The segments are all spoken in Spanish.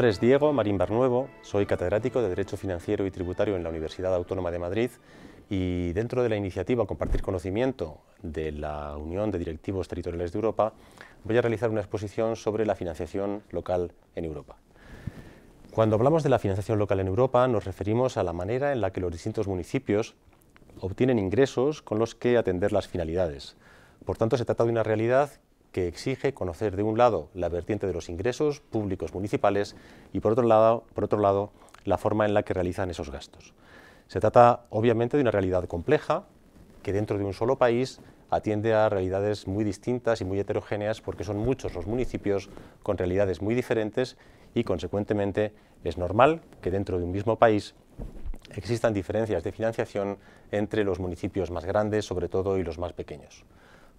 nombre es Diego Marín Barnuevo, soy catedrático de Derecho Financiero y Tributario en la Universidad Autónoma de Madrid y dentro de la iniciativa Compartir Conocimiento de la Unión de Directivos Territoriales de Europa voy a realizar una exposición sobre la financiación local en Europa. Cuando hablamos de la financiación local en Europa nos referimos a la manera en la que los distintos municipios obtienen ingresos con los que atender las finalidades. Por tanto, se trata de una realidad que exige conocer de un lado la vertiente de los ingresos públicos municipales y por otro lado la forma en la que realizan esos gastos. Se trata obviamente de una realidad compleja que dentro de un solo país atiende a realidades muy distintas y muy heterogéneas porque son muchos los municipios con realidades muy diferentes y consecuentemente es normal que dentro de un mismo país existan diferencias de financiación entre los municipios más grandes sobre todo y los más pequeños.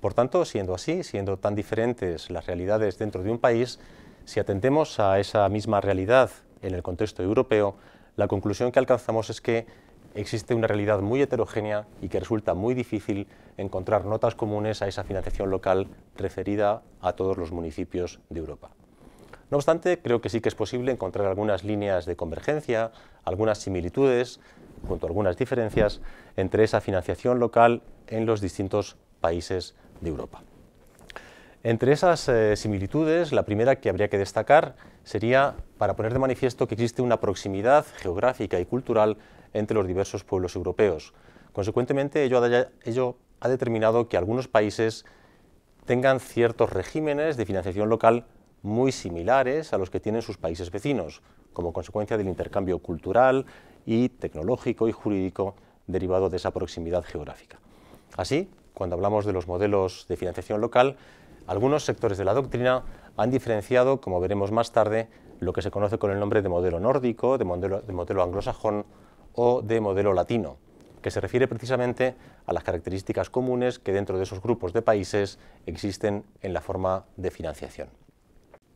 Por tanto, siendo así, siendo tan diferentes las realidades dentro de un país, si atendemos a esa misma realidad en el contexto europeo, la conclusión que alcanzamos es que existe una realidad muy heterogénea y que resulta muy difícil encontrar notas comunes a esa financiación local referida a todos los municipios de Europa. No obstante, creo que sí que es posible encontrar algunas líneas de convergencia, algunas similitudes, junto a algunas diferencias, entre esa financiación local en los distintos países de Europa. Entre esas similitudes, la primera que habría que destacar sería para poner de manifiesto que existe una proximidad geográfica y cultural entre los diversos pueblos europeos. Consecuentemente, ello ha determinado que algunos países tengan ciertos regímenes de financiación local muy similares a los que tienen sus países vecinos, como consecuencia del intercambio cultural y tecnológico y jurídico derivado de esa proximidad geográfica. Así, cuando hablamos de los modelos de financiación local, algunos sectores de la doctrina han diferenciado, como veremos más tarde, lo que se conoce con el nombre de modelo nórdico, de modelo anglosajón o de modelo latino, que se refiere precisamente a las características comunes que dentro de esos grupos de países existen en la forma de financiación.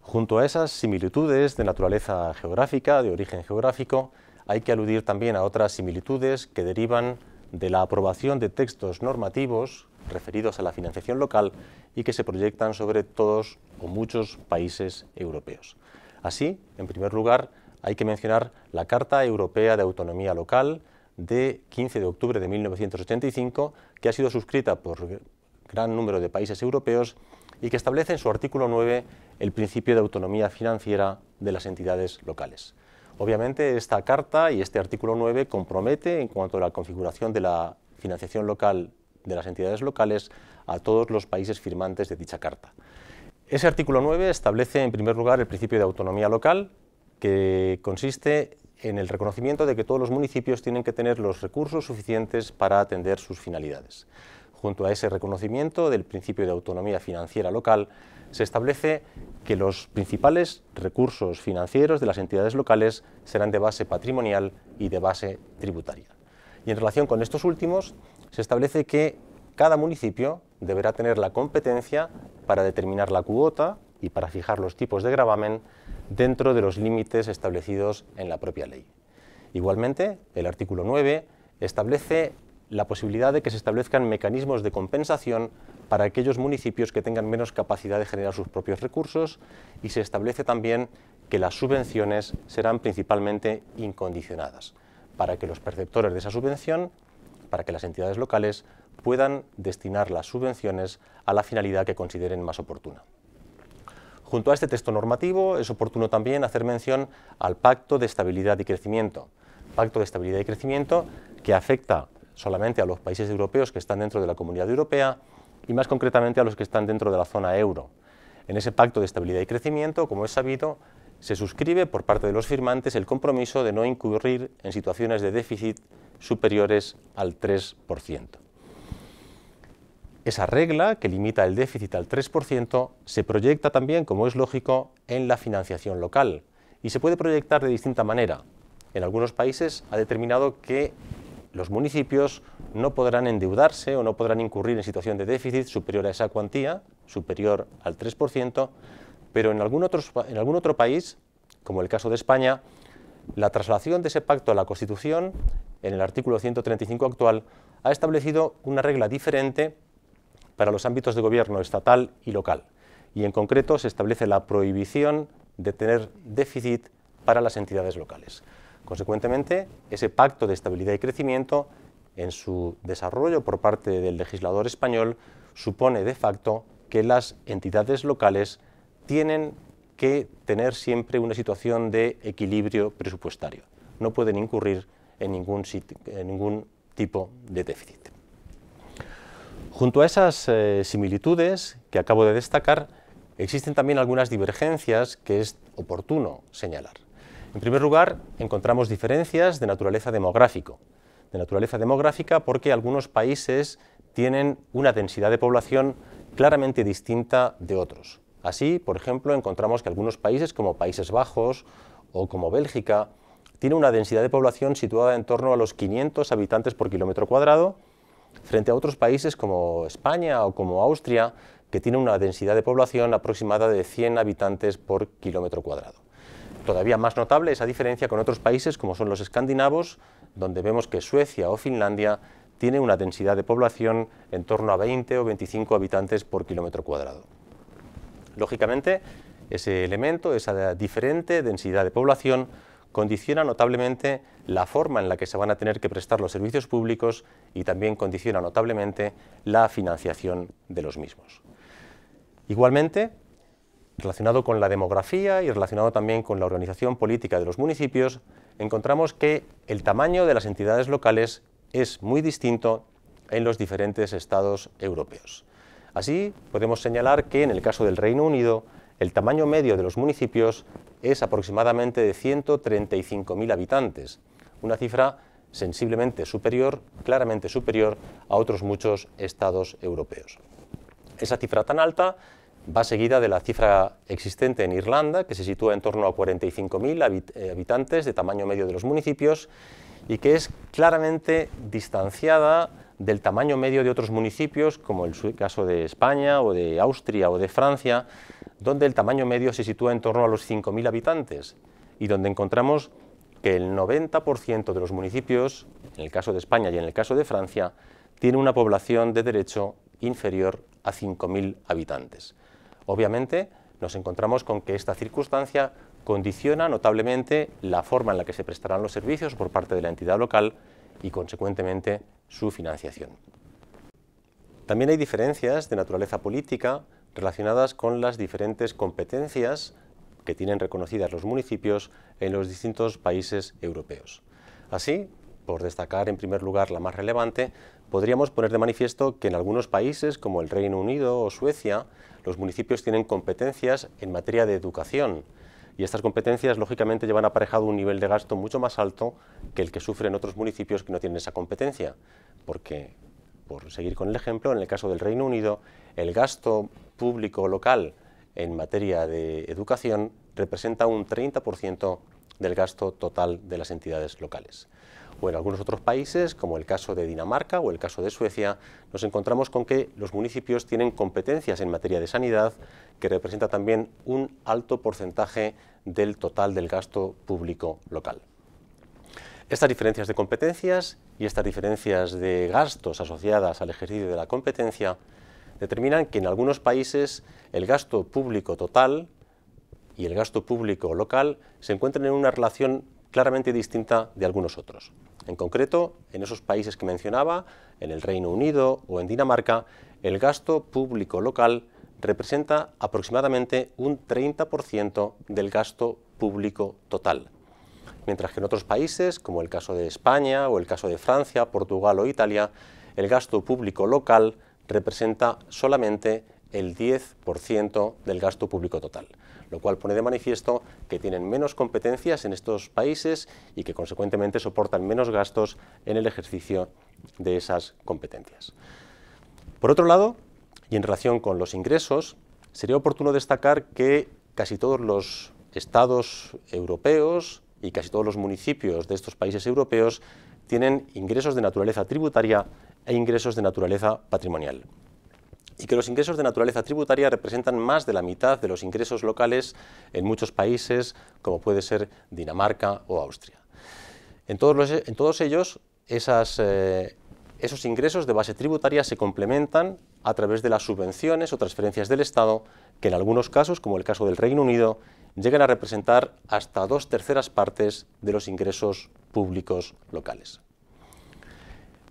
Junto a esas similitudes de naturaleza geográfica, de origen geográfico, hay que aludir también a otras similitudes que derivan de la aprobación de textos normativos referidos a la financiación local y que se proyectan sobre todos o muchos países europeos. Así, en primer lugar, hay que mencionar la Carta Europea de Autonomía Local de 15 de octubre de 1985, que ha sido suscrita por gran número de países europeos y que establece en su artículo 9 el principio de autonomía financiera de las entidades locales. Obviamente, esta carta y este artículo 9 compromete, en cuanto a la configuración de la financiación local de las entidades locales, a todos los países firmantes de dicha carta. Ese artículo 9 establece, en primer lugar, el principio de autonomía local, que consiste en el reconocimiento de que todos los municipios tienen que tener los recursos suficientes para atender sus finalidades. Junto a ese reconocimiento del principio de autonomía financiera local, se establece que los principales recursos financieros de las entidades locales serán de base patrimonial y de base tributaria. Y en relación con estos últimos, se establece que cada municipio deberá tener la competencia para determinar la cuota y para fijar los tipos de gravamen dentro de los límites establecidos en la propia ley. Igualmente, el artículo 9 establece la posibilidad de que se establezcan mecanismos de compensación para aquellos municipios que tengan menos capacidad de generar sus propios recursos y se establece también que las subvenciones serán principalmente incondicionadas, para que los perceptores de esa subvención, para que las entidades locales puedan destinar las subvenciones a la finalidad que consideren más oportuna. Junto a este texto normativo es oportuno también hacer mención al Pacto de Estabilidad y Crecimiento. Pacto de Estabilidad y Crecimiento que afecta solamente a los países europeos que están dentro de la Comunidad Europea y más concretamente a los que están dentro de la zona euro. En ese Pacto de Estabilidad y Crecimiento, como es sabido, se suscribe por parte de los firmantes el compromiso de no incurrir en situaciones de déficit superiores al 3%. Esa regla, que limita el déficit al 3%, se proyecta también, como es lógico, en la financiación local y se puede proyectar de distinta manera. En algunos países ha determinado que los municipios no podrán endeudarse o no podrán incurrir en situación de déficit superior a esa cuantía, superior al 3%, pero en algún otro país, como el caso de España, la traslación de ese pacto a la Constitución, en el artículo 135 actual, ha establecido una regla diferente para los ámbitos de gobierno estatal y local, y en concreto se establece la prohibición de tener déficit para las entidades locales. Consecuentemente, ese pacto de estabilidad y crecimiento, en su desarrollo por parte del legislador español, supone de facto que las entidades locales tienen que tener siempre una situación de equilibrio presupuestario. No pueden incurrir en ningún tipo de déficit. Junto a esas similitudes que acabo de destacar, existen también algunas divergencias que es oportuno señalar. En primer lugar, encontramos diferencias de naturaleza demográfica porque algunos países tienen una densidad de población claramente distinta de otros. Así, por ejemplo, encontramos que algunos países como Países Bajos o como Bélgica tienen una densidad de población situada en torno a los 500 habitantes por kilómetro cuadrado, frente a otros países como España o como Austria, que tienen una densidad de población aproximada de 100 habitantes por kilómetro cuadrado. Todavía más notable esa diferencia con otros países como son los escandinavos, donde vemos que Suecia o Finlandia tienen una densidad de población en torno a 20 o 25 habitantes por kilómetro cuadrado. Lógicamente, ese elemento, esa diferente densidad de población, condiciona notablemente la forma en la que se van a tener que prestar los servicios públicos y también condiciona notablemente la financiación de los mismos. Igualmente, relacionado con la demografía y relacionado también con la organización política de los municipios, encontramos que el tamaño de las entidades locales es muy distinto en los diferentes estados europeos. Así, podemos señalar que en el caso del Reino Unido, el tamaño medio de los municipios es aproximadamente de 135.000 habitantes, una cifra sensiblemente superior, claramente superior a otros muchos estados europeos. Esa cifra tan alta va seguida de la cifra existente en Irlanda, que se sitúa en torno a 45.000 habitantes de tamaño medio de los municipios y que es claramente distanciada del tamaño medio de otros municipios, como el caso de España o de Austria o de Francia, donde el tamaño medio se sitúa en torno a los 5.000 habitantes y donde encontramos que el 90% de los municipios, en el caso de España y en el caso de Francia, tiene una población de derecho inferior a 5.000 habitantes. Obviamente, nos encontramos con que esta circunstancia condiciona notablemente la forma en la que se prestarán los servicios por parte de la entidad local y, consecuentemente, su financiación. También hay diferencias de naturaleza política relacionadas con las diferentes competencias que tienen reconocidas los municipios en los distintos países europeos. Así, por destacar en primer lugar la más relevante, podríamos poner de manifiesto que en algunos países, como el Reino Unido o Suecia, los municipios tienen competencias en materia de educación, y estas competencias lógicamente llevan aparejado un nivel de gasto mucho más alto que el que sufren otros municipios que no tienen esa competencia, porque, por seguir con el ejemplo, en el caso del Reino Unido, el gasto público local en materia de educación representa un 30% del gasto total de las entidades locales. O en algunos otros países, como el caso de Dinamarca o el caso de Suecia, nos encontramos con que los municipios tienen competencias en materia de sanidad que representa también un alto porcentaje del total del gasto público local. Estas diferencias de competencias y estas diferencias de gastos asociadas al ejercicio de la competencia determinan que en algunos países el gasto público total y el gasto público local se encuentran en una relación claramente distinta de algunos otros. En concreto, en esos países que mencionaba, en el Reino Unido o en Dinamarca, el gasto público local representa aproximadamente un 30% del gasto público total, mientras que en otros países, como el caso de España o el caso de Francia, Portugal o Italia, el gasto público local representa solamente el 10% del gasto público total, lo cual pone de manifiesto que tienen menos competencias en estos países y que consecuentemente soportan menos gastos en el ejercicio de esas competencias. Por otro lado, y en relación con los ingresos, sería oportuno destacar que casi todos los estados europeos y casi todos los municipios de estos países europeos tienen ingresos de naturaleza tributaria e ingresos de naturaleza patrimonial, y que los ingresos de naturaleza tributaria representan más de la mitad de los ingresos locales en muchos países, como puede ser Dinamarca o Austria. En todos ellos, esos ingresos de base tributaria se complementan a través de las subvenciones o transferencias del Estado, que en algunos casos, como el caso del Reino Unido, llegan a representar hasta 2/3 partes de los ingresos públicos locales.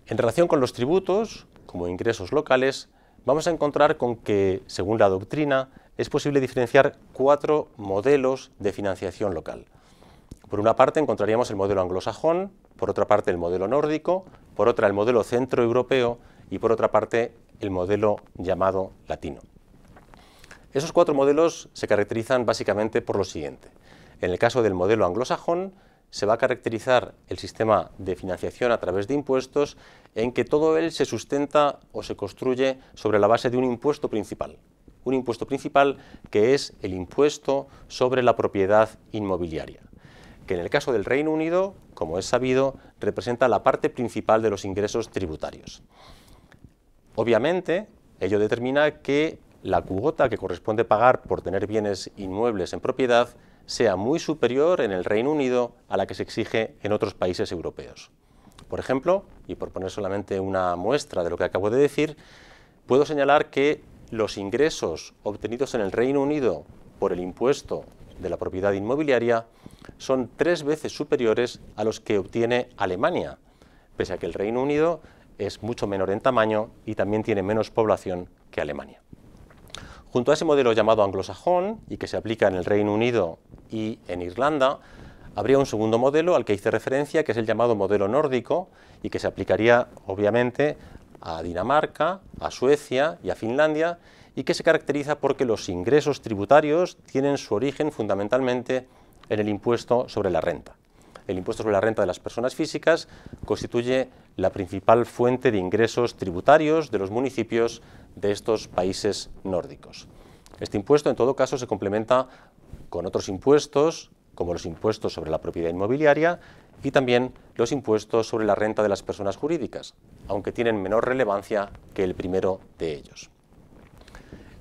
En relación con los tributos, como ingresos locales, vamos a encontrar con que, según la doctrina, es posible diferenciar 4 modelos de financiación local. Por una parte encontraríamos el modelo anglosajón, por otra parte el modelo nórdico, por otra el modelo centroeuropeo y por otra parte el modelo llamado latino. Esos 4 modelos se caracterizan básicamente por lo siguiente. En el caso del modelo anglosajón, se va a caracterizar el sistema de financiación a través de impuestos en que todo él se sustenta o se construye sobre la base de un impuesto principal que es el impuesto sobre la propiedad inmobiliaria, que en el caso del Reino Unido, como es sabido, representa la parte principal de los ingresos tributarios. Obviamente, ello determina que la cuota que corresponde pagar por tener bienes inmuebles en propiedad sea muy superior en el Reino Unido a la que se exige en otros países europeos. Por ejemplo, y por poner solamente una muestra de lo que acabo de decir, puedo señalar que los ingresos obtenidos en el Reino Unido por el impuesto de la propiedad inmobiliaria son 3 veces superiores a los que obtiene Alemania, pese a que el Reino Unido es mucho menor en tamaño y también tiene menos población que Alemania. Junto a ese modelo llamado anglosajón, y que se aplica en el Reino Unido y en Irlanda, habría un segundo modelo al que hice referencia, que es el llamado modelo nórdico, y que se aplicaría obviamente a Dinamarca, a Suecia y a Finlandia, y que se caracteriza porque los ingresos tributarios tienen su origen fundamentalmente en el impuesto sobre la renta. El impuesto sobre la renta de las personas físicas constituye la principal fuente de ingresos tributarios de los municipios de estos países nórdicos. Este impuesto, en todo caso, se complementa con otros impuestos, como los impuestos sobre la propiedad inmobiliaria y también los impuestos sobre la renta de las personas jurídicas, aunque tienen menor relevancia que el primero de ellos.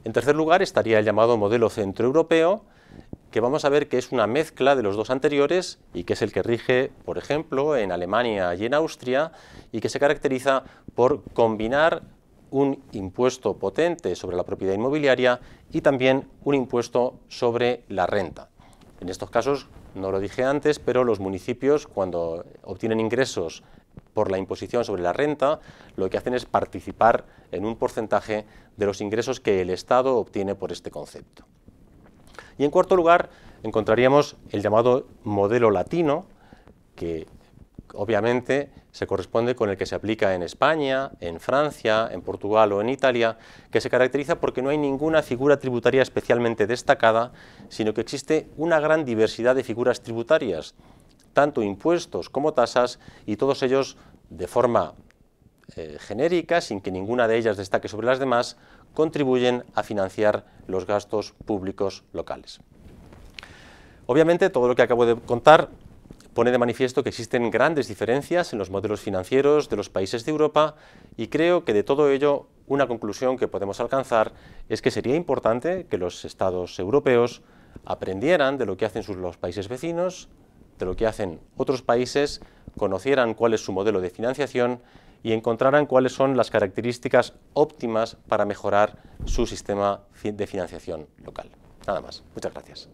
En tercer lugar estaría el llamado modelo centroeuropeo, que vamos a ver que es una mezcla de los dos anteriores y que es el que rige, por ejemplo, en Alemania y en Austria, y que se caracteriza por combinar un impuesto potente sobre la propiedad inmobiliaria y también un impuesto sobre la renta. En estos casos, no lo dije antes, pero los municipios, cuando obtienen ingresos por la imposición sobre la renta, lo que hacen es participar en un porcentaje de los ingresos que el Estado obtiene por este concepto. Y en cuarto lugar, encontraríamos el llamado modelo latino, que obviamente se corresponde con el que se aplica en España, en Francia, en Portugal o en Italia, que se caracteriza porque no hay ninguna figura tributaria especialmente destacada, sino que existe una gran diversidad de figuras tributarias, tanto impuestos como tasas, y todos ellos de forma genérica, sin que ninguna de ellas destaque sobre las demás, contribuyen a financiar los gastos públicos locales. Obviamente, todo lo que acabo de contar pone de manifiesto que existen grandes diferencias en los modelos financieros de los países de Europa, y creo que de todo ello una conclusión que podemos alcanzar es que sería importante que los estados europeos aprendieran de lo que hacen los países vecinos, de lo que hacen otros países, conocieran cuál es su modelo de financiación y encontraran cuáles son las características óptimas para mejorar su sistema de financiación local. Nada más. Muchas gracias.